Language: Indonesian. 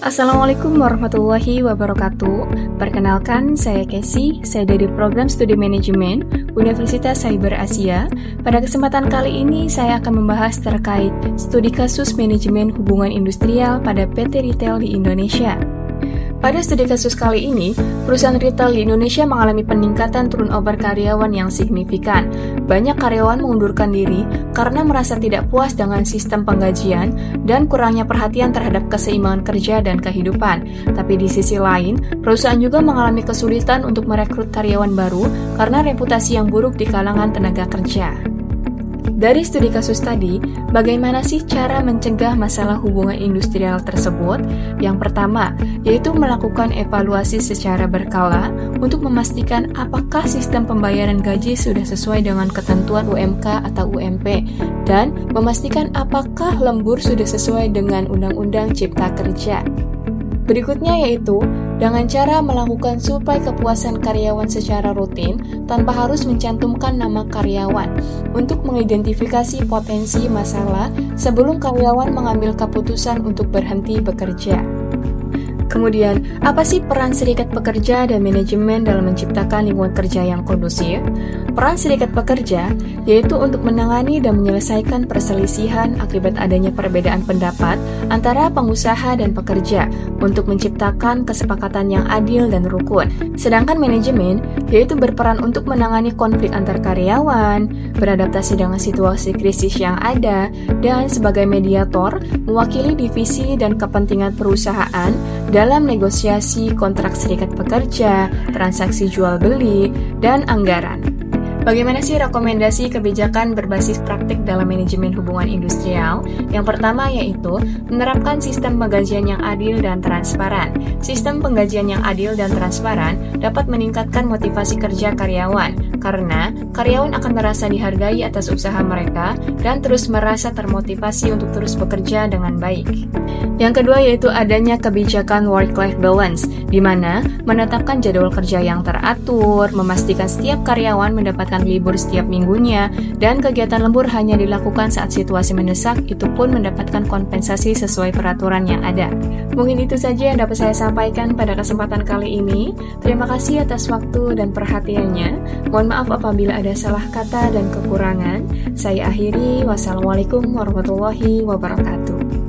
Assalamualaikum warahmatullahi wabarakatuh. Perkenalkan, saya Casey, saya dari Program Studi Manajemen Universitas Cyber Asia. Pada kesempatan kali ini, saya akan membahas terkait studi kasus manajemen hubungan industrial pada PT Retail di Indonesia. Pada studi kasus kali ini, perusahaan retail di Indonesia mengalami peningkatan turnover karyawan yang signifikan. Banyak karyawan mengundurkan diri karena merasa tidak puas dengan sistem penggajian dan kurangnya perhatian terhadap keseimbangan kerja dan kehidupan. Tapi di sisi lain, perusahaan juga mengalami kesulitan untuk merekrut karyawan baru karena reputasi yang buruk di kalangan tenaga kerja. Dari studi kasus tadi, bagaimana sih cara mencegah masalah hubungan industrial tersebut? Yang pertama, yaitu melakukan evaluasi secara berkala untuk memastikan apakah sistem pembayaran gaji sudah sesuai dengan ketentuan UMK atau UMP, dan memastikan apakah lembur sudah sesuai dengan Undang-Undang Cipta Kerja. Berikutnya yaitu dengan cara melakukan survei kepuasan karyawan secara rutin tanpa harus mencantumkan nama karyawan untuk mengidentifikasi potensi masalah sebelum karyawan mengambil keputusan untuk berhenti bekerja. Kemudian, apa sih peran serikat pekerja dan manajemen dalam menciptakan lingkungan kerja yang kondusif? Peran serikat pekerja yaitu untuk menangani dan menyelesaikan perselisihan akibat adanya perbedaan pendapat antara pengusaha dan pekerja untuk menciptakan kesepakatan yang adil dan rukun. Sedangkan manajemen yaitu berperan untuk menangani konflik antar karyawan, beradaptasi dengan situasi krisis yang ada, dan sebagai mediator mewakili divisi dan kepentingan perusahaan dalam negosiasi kontrak serikat pekerja, transaksi jual beli, dan anggaran. Bagaimana sih rekomendasi kebijakan berbasis praktik dalam manajemen hubungan industrial? Yang pertama yaitu menerapkan sistem penggajian yang adil dan transparan. Sistem penggajian yang adil dan transparan dapat meningkatkan motivasi kerja karyawan, karena karyawan akan merasa dihargai atas usaha mereka dan terus merasa termotivasi untuk terus bekerja dengan baik. Yang kedua yaitu adanya kebijakan work-life balance, di mana menetapkan jadwal kerja yang teratur, memastikan setiap karyawan mendapatkan libur setiap minggunya, dan kegiatan lembur hanya dilakukan saat situasi mendesak, itu pun mendapatkan kompensasi sesuai peraturan yang ada. Mungkin itu saja yang dapat saya sampaikan pada kesempatan kali ini. Terima kasih atas waktu dan perhatiannya. Mohon maaf apabila ada salah kata dan kekurangan. Saya akhiri, wassalamualaikum warahmatullahi wabarakatuh.